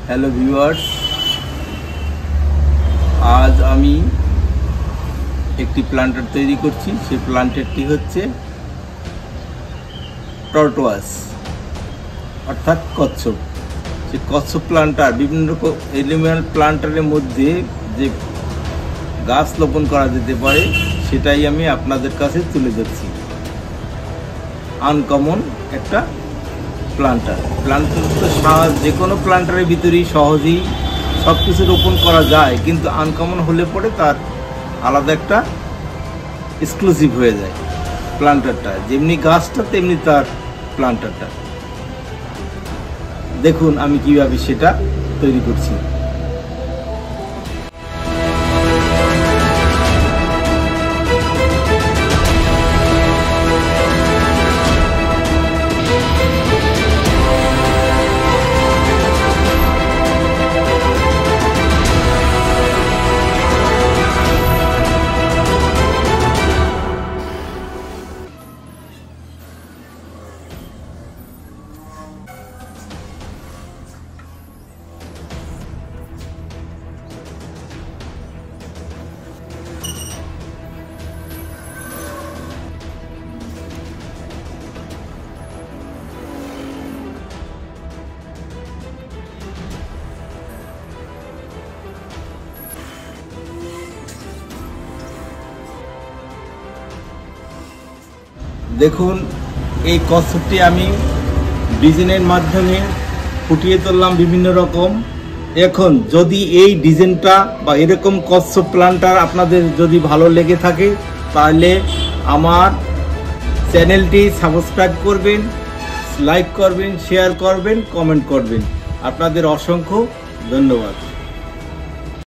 Hello viewers, আজ আমি একটি প্লান্টার তৈরি করছি। সেই প্লান্টারটি হচ্ছে টর্টোয়াস অর্থাৎ কচ্ছপ। সেই কচ্ছপ প্লান্টার বিভিন্ন রকম এলিমেন্ট প্লান্টারের মধ্যে যে গাছ রোপণ করা যেতে পারে সেটাই আমি আপনাদের কাছে তুলে ধরছি। আনকমন একটা প্লান্টার তো যে কোনো প্লান্টারের ভিতরেই সহজেই সব কিছু রোপণ করা যায়, কিন্তু আনকমন হলে পরে তার আলাদা একটা এক্সক্লুসিভ হয়ে যায়। প্লান্টারটা যেমনি গাছটা তেমনি তার প্লান্টারটা। দেখুন আমি কিভাবে সেটা তৈরি করছি। দেখুন এই কচ্ছপটি আমি ডিজাইনের মাধ্যমে ফুটিয়ে তুললাম বিভিন্ন রকম। এখন যদি এই ডিজাইনটা বা এরকম কচ্ছপ প্লান্টার আপনাদের যদি ভালো লেগে থাকে তাহলে আমার চ্যানেলটি সাবস্ক্রাইব করবেন, লাইক করবেন, শেয়ার করবেন, কমেন্ট করবেন। আপনাদের অসংখ্য ধন্যবাদ।